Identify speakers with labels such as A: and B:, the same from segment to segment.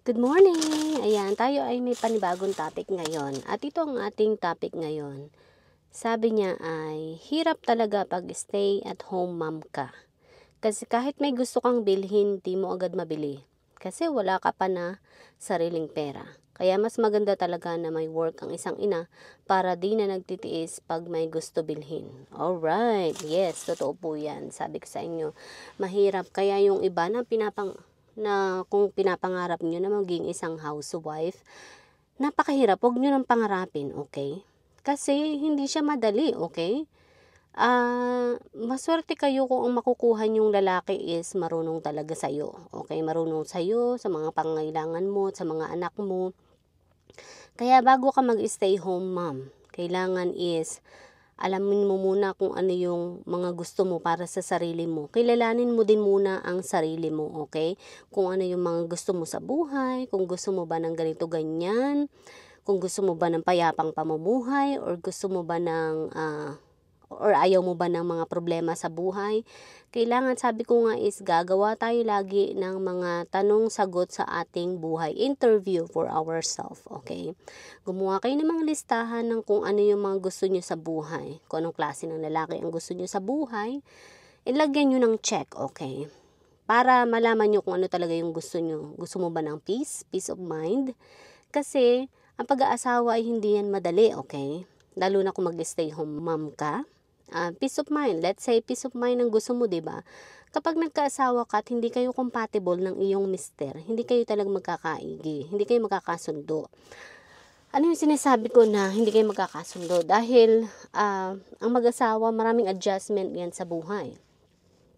A: Good morning! Ayan, tayo ay may panibagong topic ngayon. At ito ang ating topic ngayon. Sabi niya ay, hirap talaga pag stay at home mom ka. Kasi kahit may gusto kang bilhin, di mo agad mabili. Kasi wala ka pa na sariling pera. Kaya mas maganda talaga na may work ang isang ina para di na nagtitiis pag may gusto bilhin. Alright, yes, totoo po yan. Sabi ko sa inyo, mahirap. Kaya yung iba na kung pinapangarap nyo na maging isang housewife, napakahirap, huwag nyo nang pangarapin, okay? Kasi hindi siya madali, okay? Maswerte kayo kung ang makukuha nyong lalaki is marunong talaga sa'yo, okay? Marunong sa'yo, sa mga pangangailangan mo, sa mga anak mo. Kaya bago ka mag-stay home mom, kailangan is alamin mo muna kung ano yung mga gusto mo para sa sarili mo. Kilalanin mo din muna ang sarili mo, okay? Kung ano yung mga gusto mo sa buhay, kung gusto mo ba ng ganito ganyan, kung gusto mo ba ng payapang pamumuhay, or gusto mo ba ng or ayaw mo ba ng mga problema sa buhay. Kailangan, sabi ko nga is, gagawa tayo lagi ng mga tanong-sagot sa ating buhay. Interview for ourselves, okay? Gumawa kayo ng mga listahan ng kung ano yung mga gusto nyo sa buhay. Kung anong klase ng lalaki ang gusto nyo sa buhay. Ilagyan nyo ng check, okay? Para malaman nyo kung ano talaga yung gusto nyo. Gusto mo ba ng peace? Peace of mind? Kasi, ang pag-aasawa ay hindi yan madali, okay? Lalo na kung mag-stay home mom ka. Peace of mind. Let's say, peace of mind ang gusto mo, diba? Kapag nagkaasawa ka at hindi kayo compatible ng iyong mister, hindi kayo talagang magkakaigi, hindi kayo magkakasundo. Ano yung sinasabi ko na hindi kayo magkakasundo? Dahil ang mag-asawa, maraming adjustment yan sa buhay.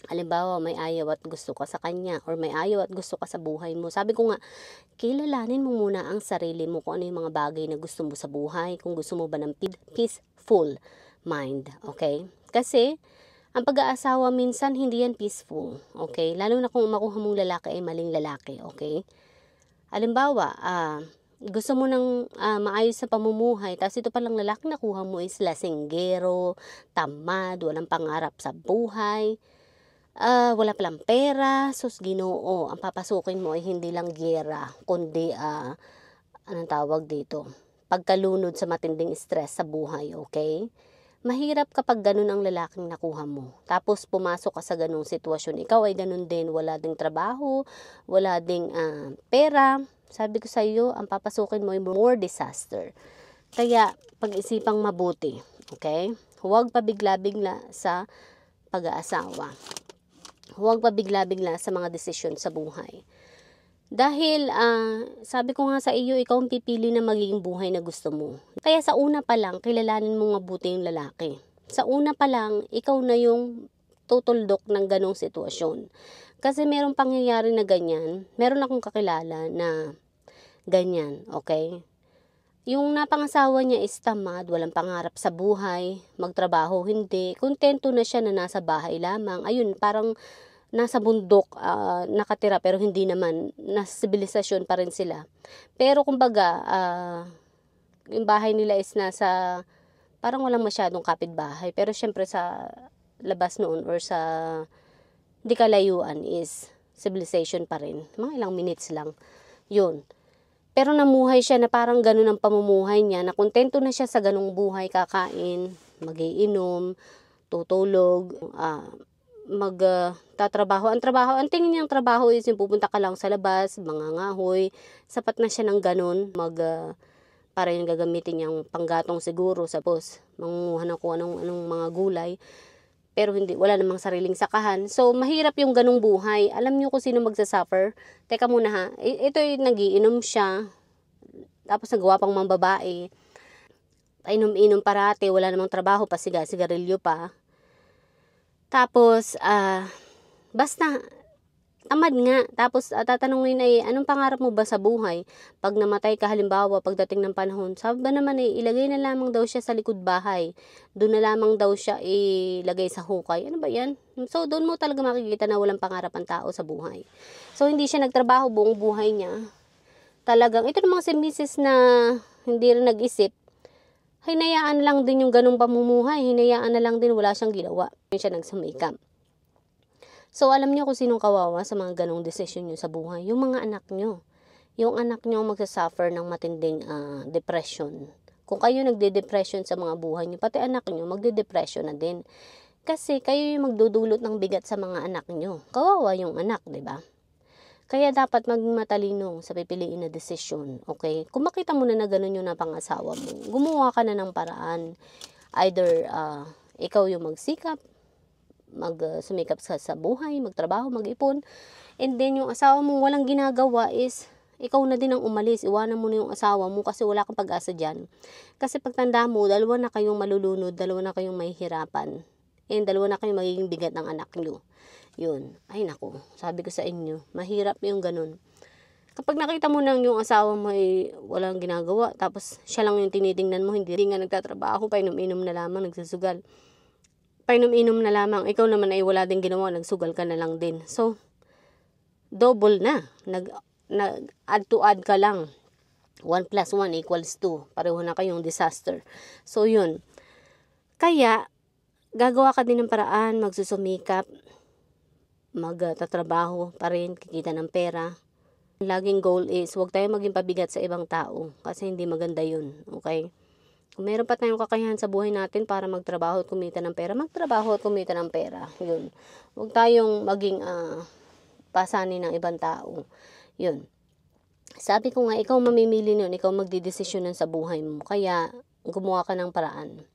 A: Halimbawa, may ayaw at gusto ka sa kanya, or may ayaw at gusto ka sa buhay mo. Sabi ko nga, kilalanin mo muna ang sarili mo kung ano yung mga bagay na gusto mo sa buhay, kung gusto mo ba ng peaceful mind, okay? Kasi, ang pag-aasawa minsan hindi yan peaceful, okay? Lalo na kung makuha mong lalaki ay maling lalaki, okay? Halimbawa, gusto mo ng maayos sa pamumuhay, tapos ito palang lalaki nakuha mo is lasinggero, tamad, walang pangarap sa buhay, wala palang pera, sus Ginoo, ang papasukin mo ay hindi lang giyera, kundi, anong tawag dito, pagkalunod sa matinding stress sa buhay, okay? Mahirap kapag ganun ang lalaking nakuha mo. Tapos pumasok ka sa ganung sitwasyon. Ikaw ay ganun din. Wala ding trabaho, wala ding pera. Sabi ko sa iyo, ang papasukin mo ay more disaster. Kaya pag-isipang mabuti. Okay? Huwag pabigla-bigla sa pag-aasawa. Huwag pabigla-bigla sa mga desisyon sa buhay. Dahil, sabi ko nga sa iyo, ikaw ang pipili na magiging buhay na gusto mo. Kaya sa una pa lang, kilalanin mo mabuti yung lalaki. Sa una pa lang, ikaw na yung tutuldok ng ganong sitwasyon. Kasi merong pangyayari na ganyan, meron akong kakilala na ganyan, okay? Yung napangasawa niya is tamad, walang pangarap sa buhay, magtrabaho hindi, kontento na siya na nasa bahay lamang. Ayun, parang nasa bundok nakatira, pero hindi naman, nasa sibilisasyon pa rin sila. Pero kumbaga, yung bahay nila is nasa, parang walang masyadong kapitbahay. Pero syempre sa labas noon or sa di kalayuan is civilization pa rin. Mga ilang minutes lang. Yun. Pero namuhay siya na parang ganun ang pamumuhay niya, na kontento na siya sa ganung buhay, kakain, magiinom, tutulog, tatrabaho. Ang tingin niyang trabaho is yung pupunta ka lang sa labas, mangangahoy. Sapat na siya ng ganun. Para yung gagamitin niyang panggatong siguro. Tapos, mangunguha ng kung anong mga gulay. Pero wala namang sariling sakahan. So, mahirap yung ganung buhay. Alam niyo kung sino magsasuffer? Teka muna ha. Ito yung nagiinom siya. Tapos nagawa pang mga babae. Inom-inom parati. Wala namang trabaho pa. Sigarilyo pa. Tapos, basta, tamad nga. Tapos, tatanungin ay, anong pangarap mo ba sa buhay? Pag namatay ka, halimbawa, pagdating ng panahon, sabi ba naman ilagay na lamang daw siya sa likod bahay. Doon na lamang daw siya ilagay sa hukay. Ano ba yan? So, doon mo talaga makikita na walang pangarap ang tao sa buhay. So, hindi siya nagtrabaho buong buhay niya. Talagang, ito namang si Mrs. na hindi rin nag-isip, hinayaan lang din yung ganung pamumuhay. Hinayaan na lang din, wala siyang ginawa. Hindi siya nagsumikap. So, alam niyo kung sinong kawawa sa mga ganong desisyon nyo sa buhay? Yung mga anak nyo. yung anak nyo magsasuffer ng matinding depression. Kung kayo nagde-depression sa mga buhay nyo, pati anak nyo magde-depression na din. Kasi kayo yung magdudulot ng bigat sa mga anak nyo. Kawawa yung anak, di ba? Kaya dapat maging matalino sa pipiliin na desisyon, okay? Kung makita mo na gano'n yung napangasawa mo, gumawa ka na ng paraan. Either ikaw yung magsikap, sumikap sa buhay, magtrabaho, mag-ipon. And then yung asawa mo walang ginagawa is ikaw na din ang umalis, iwanan mo na yung asawa mo kasi wala kang pag-asa dyan. Kasi pagtanda mo, dalawa na kayong malulunod, dalawa na kayong mahihirapan, and dalawa na kayong magiging bigat ng anak nyo. Yun, ay naku, sabi ko sa inyo, mahirap yung ganun. Kapag nakita mo nang yung asawa mo ay walang ginagawa, tapos siya lang yung tinitingnan mo, hindi nga nagtatrabaho, painom-inom na lamang, nagsusugal. Painom-inom na lamang, ikaw naman ay wala din ginawa, nagsugal ka na lang din. So, double na, add to add ka lang. 1 + 1 = 2. Pareho na kayong disaster. So, yun. Kaya, gagawa ka din ng paraan, magsusumikap, magtatrabaho pa rin, kikita ng pera. Laging goal is, huwag tayo maging pabigat sa ibang tao kasi hindi maganda yun. Okay? Kung meron pa tayong kakayahan sa buhay natin para magtrabaho at kumita ng pera, magtrabaho at kumita ng pera. Yun. Huwag tayong maging pasanin ng ibang tao. Yun. Sabi ko nga, ikaw mamimili nun, ikaw magdidesisyonan sa buhay mo. Kaya, gumawa ka ng paraan.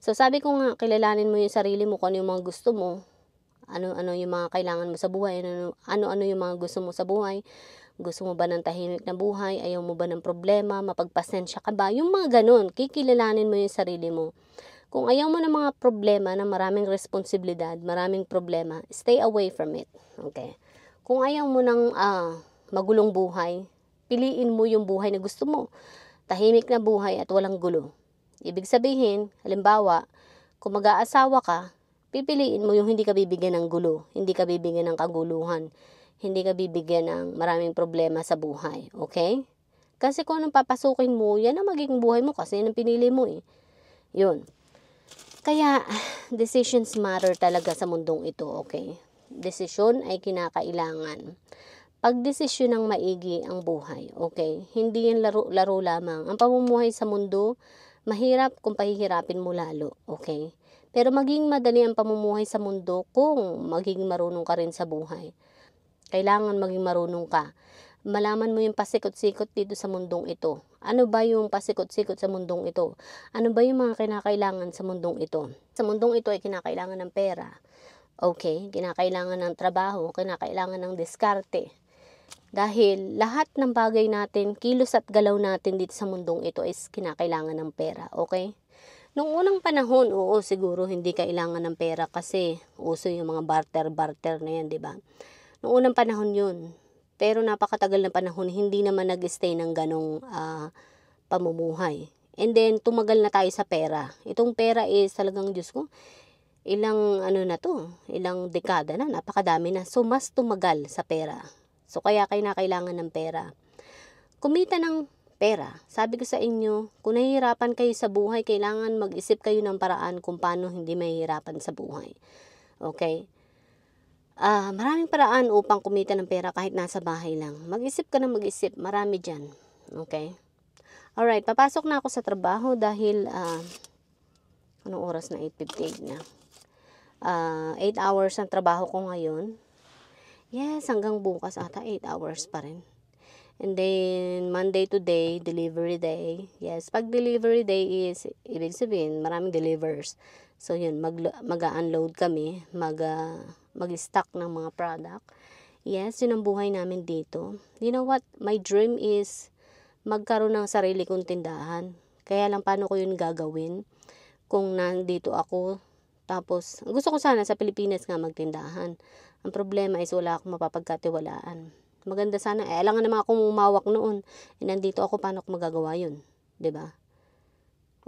A: So, sabi ko nga, kilalanin mo yung sarili mo, kung ano yung mga gusto mo, ano yung mga kailangan mo sa buhay, ano yung mga gusto mo sa buhay. Gusto mo ba ng tahimik na buhay? Ayaw mo ba ng problema? Mapagpasensya ka ba? Yung mga ganun, kikilalanin mo yung sarili mo. Kung ayaw mo ng mga problema na maraming responsibilidad, maraming problema, stay away from it. Okay? Kung ayaw mo ng magulong buhay, piliin mo yung buhay na gusto mo. Tahimik na buhay at walang gulo. Ibig sabihin, halimbawa, kung mag-aasawa ka, pipiliin mo yung hindi ka bibigyan ng gulo, hindi ka bibigyan ng kaguluhan, hindi ka bibigyan ng maraming problema sa buhay. Okay? Kasi kung anong papasukin mo, yan ang magiging buhay mo kasi yan ang pinili mo eh. Yun. Kaya, decisions matter talaga sa mundong ito, okay? Desisyon ay kinakailangan. Pagdesisyon ng maigi ang buhay, okay? Hindi yan laro lamang. Ang pamumuhay sa mundo, mahirap kung pahihirapin mo lalo, okay? Pero maging madali ang pamumuhay sa mundo kung maging marunong ka rin sa buhay. Kailangan maging marunong ka. Malaman mo yung pasikot-sikot dito sa mundong ito. Ano ba yung pasikot-sikot sa mundong ito? Ano ba yung mga kinakailangan sa mundong ito? Sa mundong ito ay kinakailangan ng pera. Okay? Kinakailangan ng trabaho, kinakailangan ng diskarte. Dahil lahat ng bagay natin, kilos at galaw natin dito sa mundong ito is kinakailangan ng pera, okay? Nung unang panahon, oo, siguro hindi kailangan ng pera kasi uso yung mga barter-barter na yan, di ba? Nung unang panahon yun. Pero napakatagal na panahon, hindi naman nag-stay ng ganong pamumuhay. And then, tumagal na tayo sa pera. Itong pera is talagang, Diyos ko, ilang dekada na, napakadami na. So, mas tumagal sa pera. So, kaya kailangan ng pera. Kumita ng pera. Sabi ko sa inyo, kung nahihirapan kayo sa buhay, kailangan mag-isip kayo ng paraan kung paano hindi mahihirapan sa buhay. Okay? Maraming paraan upang kumita ng pera kahit nasa bahay lang. Mag-isip ka na mag-isip. Marami dyan. Okay? Alright, papasok na ako sa trabaho dahil, anong oras na? 8:58 na. 8 hours ang trabaho ko ngayon. Yes, hanggang bukas ata 8 hours pa rin. And then, Monday to day, delivery day. Yes, pag delivery day is, ibig sabihin, maraming delivers. So, yun, mag-unload kami, mag-stock ng mga product. Yes, yun ang buhay namin dito. You know what? My dream is magkaroon ng sarili kong tindahan. Kaya lang, paano ko yun gagawin? Kung nandito ako, tapos, gusto ko sana sa Pilipinas nga magtindahan. Ang problema is wala akong mapapagkatiwalaan. Maganda sana. Alangan naman akong umawak noon. Nandito ako, paano ko magagawa yun? 'Di ba?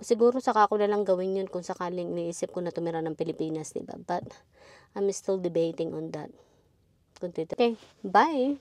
A: O siguro saka ako na lang gawin yun kung sakaling iniisip ko na tumira ng Pilipinas, 'di ba? But I'm still debating on that. Okay, bye!